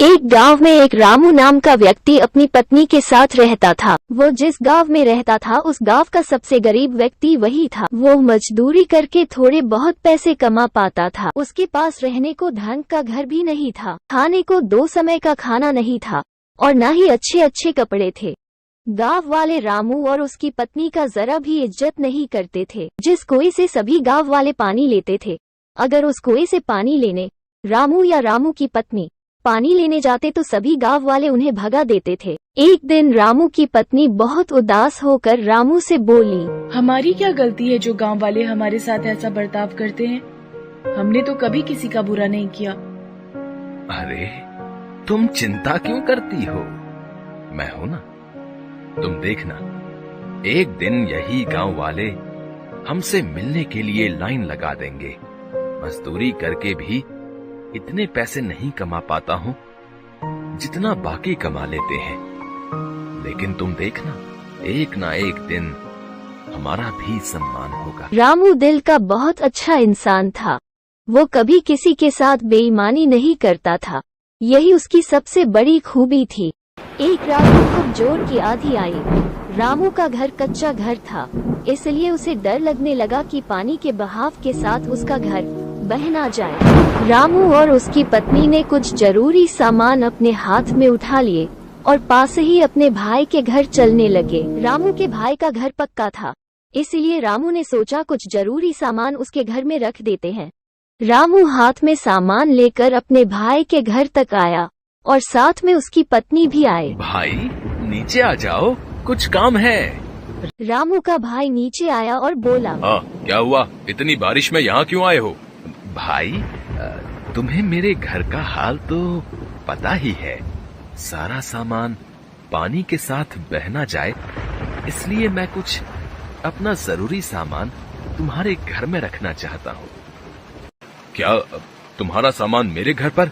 एक गांव में एक रामू नाम का व्यक्ति अपनी पत्नी के साथ रहता था। वो जिस गांव में रहता था उस गांव का सबसे गरीब व्यक्ति वही था। वो मजदूरी करके थोड़े बहुत पैसे कमा पाता था। उसके पास रहने को ढंग का घर भी नहीं था, खाने को 2 समय का खाना नहीं था और न ही अच्छे अच्छे कपड़े थे। गांव वाले रामू और उसकी पत्नी का जरा भी इज्जत नहीं करते थे। जिस कुएं से सभी गांव वाले पानी लेते थे, अगर उस कुएं से पानी लेने रामू या रामू की पत्नी पानी लेने जाते तो सभी गांव वाले उन्हें भगा देते थे। एक दिन रामू की पत्नी बहुत उदास होकर रामू से बोली, हमारी क्या गलती है जो गांव वाले हमारे साथ ऐसा बर्ताव करते हैं? हमने तो कभी किसी का बुरा नहीं किया। अरे तुम चिंता क्यों करती हो? मैं हूं ना, तुम देखना, एक दिन यही गांव वाले हमसे मिलने के लिए लाइन लगा देंगे। मजदूरी करके भी इतने पैसे नहीं कमा पाता हूं जितना बाकी कमा लेते हैं, लेकिन तुम देखना, एक ना एक दिन हमारा भी सम्मान होगा। रामू दिल का बहुत अच्छा इंसान था। वो कभी किसी के साथ बेईमानी नहीं करता था, यही उसकी सबसे बड़ी खूबी थी। एक रात को खूब जोर की आंधी आई। रामू का घर कच्चा घर था, इसलिए उसे डर लगने लगा कि पानी के बहाव के साथ उसका घर बह ना जाए। रामू और उसकी पत्नी ने कुछ जरूरी सामान अपने हाथ में उठा लिए और पास ही अपने भाई के घर चलने लगे। रामू के भाई का घर पक्का था, इसलिए रामू ने सोचा कुछ जरूरी सामान उसके घर में रख देते हैं। रामू हाथ में सामान लेकर अपने भाई के घर तक आया और साथ में उसकी पत्नी भी आए। भाई नीचे आ जाओ, कुछ काम है। रामू का भाई नीचे आया और बोला, क्या हुआ? इतनी बारिश में यहाँ क्यों आए हो? भाई तुम्हें मेरे घर का हाल तो पता ही है। सारा सामान पानी के साथ बह ना जाए, इसलिए मैं कुछ अपना जरूरी सामान तुम्हारे घर में रखना चाहता हूँ। क्या तुम्हारा सामान मेरे घर पर?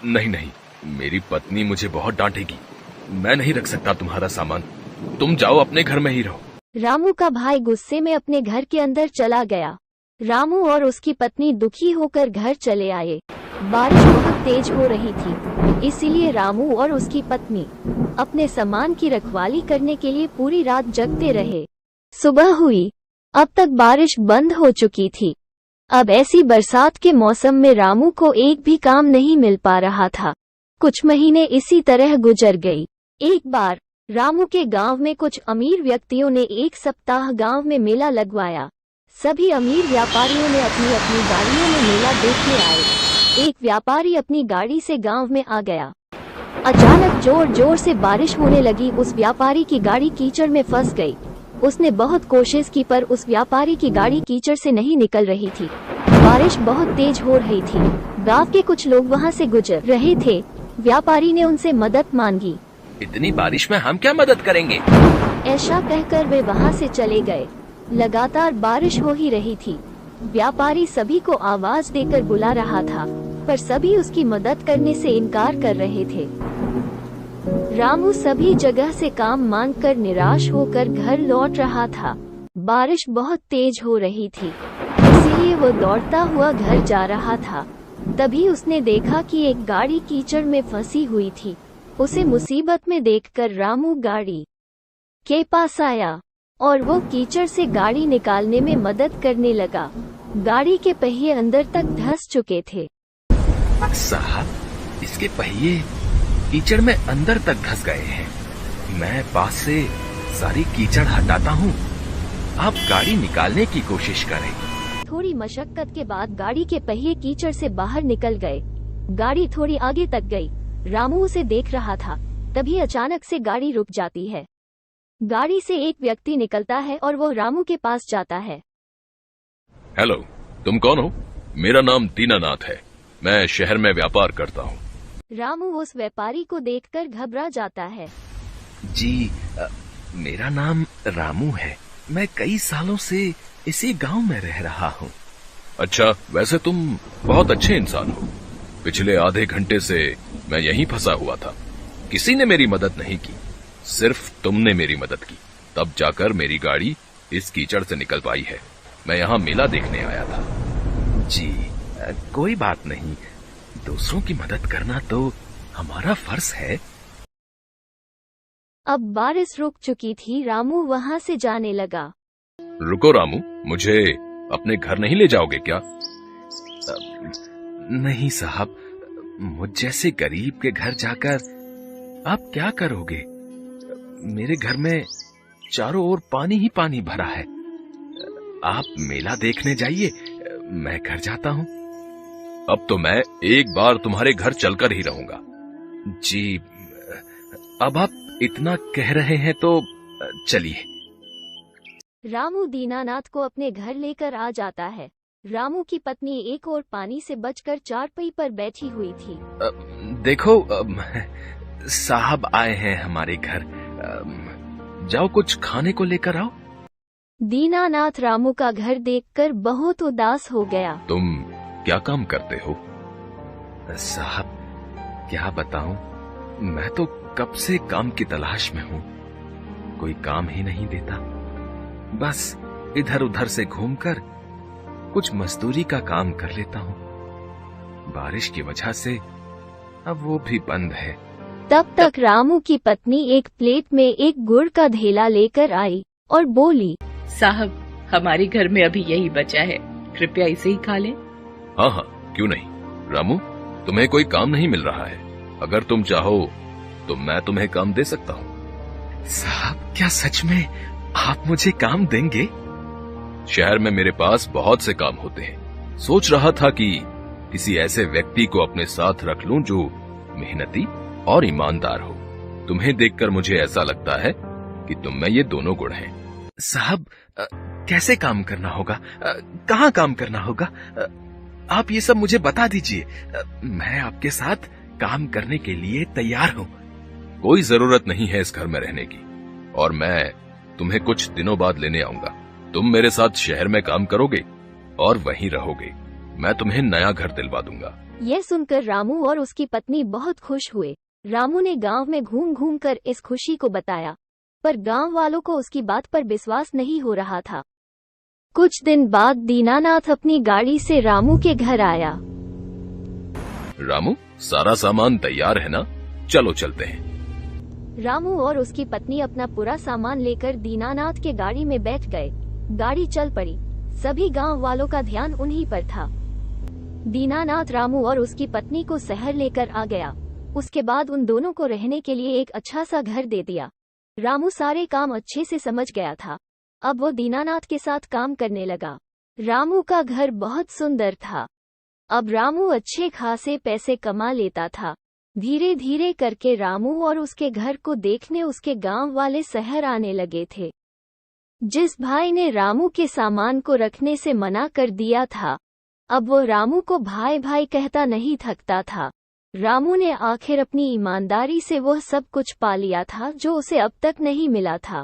नहीं नहीं, मेरी पत्नी मुझे बहुत डांटेगी। मैं नहीं रख सकता तुम्हारा सामान, तुम जाओ अपने घर में ही रहो। रामू का भाई गुस्से में अपने घर के अंदर चला गया। रामू और उसकी पत्नी दुखी होकर घर चले आए। बारिश बहुत तेज हो रही थी, इसीलिए रामू और उसकी पत्नी अपने सामान की रखवाली करने के लिए पूरी रात जगते रहे। सुबह हुई, अब तक बारिश बंद हो चुकी थी। अब ऐसी बरसात के मौसम में रामू को एक भी काम नहीं मिल पा रहा था। कुछ महीने इसी तरह गुजर गई। एक बार रामू के गांव में कुछ अमीर व्यक्तियों ने एक सप्ताह गांव में मेला लगवाया। सभी अमीर व्यापारियों ने अपनी अपनी गाड़ियों में मेला देखने आए। एक व्यापारी अपनी गाड़ी से गांव में आ गया। अचानक जोर जोर से बारिश होने लगी। उस व्यापारी की गाड़ी कीचड़ में फंस गई। उसने बहुत कोशिश की पर उस व्यापारी की गाड़ी कीचड़ से नहीं निकल रही थी। बारिश बहुत तेज हो रही थी। गांव के कुछ लोग वहां से गुजर रहे थे। व्यापारी ने उनसे मदद मांगी। इतनी बारिश में हम क्या मदद करेंगे? ऐसा कहकर वे वहां से चले गए। लगातार बारिश हो ही रही थी। व्यापारी सभी को आवाज देकर बुला रहा था, पर सभी उसकी मदद करने से इनकार कर रहे थे। रामू सभी जगह से काम मांगकर निराश होकर घर लौट रहा था। बारिश बहुत तेज हो रही थी, इसीलिए वो दौड़ता हुआ घर जा रहा था। तभी उसने देखा कि एक गाड़ी कीचड़ में फंसी हुई थी। उसे मुसीबत में देखकर रामू गाड़ी के पास आया और वो कीचड़ से गाड़ी निकालने में मदद करने लगा। गाड़ी के पहिए अंदर तक धंस चुके थे। साहब, इसके पहिए कीचड़ में अंदर तक धंस गए हैं। मैं पास से सारी कीचड़ हटाता हूँ, आप गाड़ी निकालने की कोशिश करें। थोड़ी मशक्कत के बाद गाड़ी के पहिए कीचड़ से बाहर निकल गए। गाड़ी थोड़ी आगे तक गई। रामू उसे देख रहा था। तभी अचानक से गाड़ी रुक जाती है। गाड़ी से एक व्यक्ति निकलता है और वो रामू के पास जाता है। हेलो, तुम कौन हो? मेरा नाम दीनानाथ है, मैं शहर में व्यापार करता हूँ। रामू उस व्यापारी को देखकर घबरा जाता है। जी, मेरा नाम रामू है, मैं कई सालों से इसी गांव में रह रहा हूँ। अच्छा, वैसे तुम बहुत अच्छे इंसान हो। पिछले आधे घंटे से मैं यहीं फंसा हुआ था, किसी ने मेरी मदद नहीं की, सिर्फ तुमने मेरी मदद की, तब जाकर मेरी गाड़ी इस कीचड़ से निकल पाई है। मैं यहाँ मेला देखने आया था। जी, कोई बात नहीं, दूसरों की मदद करना तो हमारा फर्ज है। अब बारिश रुक चुकी थी। रामू वहां से जाने लगा। रुको रामू, मुझे अपने घर नहीं ले जाओगे क्या? नहीं साहब, मुझ जैसे गरीब के घर जाकर आप क्या करोगे? मेरे घर में चारों ओर पानी ही पानी भरा है। आप मेला देखने जाइए, मैं घर जाता हूँ। अब तो मैं एक बार तुम्हारे घर चलकर ही रहूंगा। जी, अब आप इतना कह रहे हैं तो चलिए। रामू दीनानाथ को अपने घर लेकर आ जाता है। रामू की पत्नी एक और पानी से बचकर चारपाई पर बैठी हुई थी। देखो, साहब आए हैं हमारे घर, जाओ कुछ खाने को लेकर आओ। दीनानाथ रामू का घर देखकर बहुत उदास हो गया। तुम क्या काम करते हो? साहब, क्या बताऊं, मैं तो कब से काम की तलाश में हूँ। कोई काम ही नहीं देता। बस इधर उधर से घूमकर कुछ मजदूरी का काम कर लेता हूँ। बारिश की वजह से अब वो भी बंद है। तब तक रामू की पत्नी एक प्लेट में एक गुड़ का ढेला लेकर आई और बोली, साहब, हमारे घर में अभी यही बचा है, कृपया इसे ही खा लें। हाँ हाँ, क्यों नहीं। रामू, तुम्हें कोई काम नहीं मिल रहा है? अगर तुम चाहो तो मैं तुम्हें काम दे सकता हूँ। साहब, क्या सच में आप मुझे काम देंगे? शहर में मेरे पास बहुत से काम होते हैं। सोच रहा था कि किसी ऐसे व्यक्ति को अपने साथ रख लूं जो मेहनती और ईमानदार हो। तुम्हें देखकर मुझे ऐसा लगता है कि तुम में ये दोनों गुण हैं। साहब, कैसे काम करना होगा? कहाँ काम करना होगा? आप ये सब मुझे बता दीजिए। मैं आपके साथ काम करने के लिए तैयार हूँ। कोई जरूरत नहीं है इस घर में रहने की, और मैं तुम्हें कुछ दिनों बाद लेने आऊंगा। तुम मेरे साथ शहर में काम करोगे और वहीं रहोगे। मैं तुम्हें नया घर दिलवा दूंगा। यह सुनकर रामू और उसकी पत्नी बहुत खुश हुए। रामू ने गांव में घूम घूम कर इस खुशी को बताया, पर गांव वालों को उसकी बात पर विश्वास नहीं हो रहा था। कुछ दिन बाद दीनानाथ अपनी गाड़ी से रामू के घर आया। रामू, सारा सामान तैयार है ना? चलो चलते हैं। रामू और उसकी पत्नी अपना पूरा सामान लेकर दीनानाथ के गाड़ी में बैठ गए। गाड़ी चल पड़ी। सभी गांव वालों का ध्यान उन्हीं पर था। दीनानाथ रामू और उसकी पत्नी को शहर लेकर आ गया। उसके बाद उन दोनों को रहने के लिए एक अच्छा सा घर दे दिया। रामू सारे काम अच्छे से समझ गया था। अब वो दीनानाथ के साथ काम करने लगा। रामू का घर बहुत सुंदर था। अब रामू अच्छे खासे पैसे कमा लेता था। धीरे धीरे करके रामू और उसके घर को देखने उसके गांव वाले शहर आने लगे थे। जिस भाई ने रामू के सामान को रखने से मना कर दिया था, अब वो रामू को भाई भाई कहता नहीं थकता था। रामू ने आखिर अपनी ईमानदारी से वह सब कुछ पा लिया था जो उसे अब तक नहीं मिला था।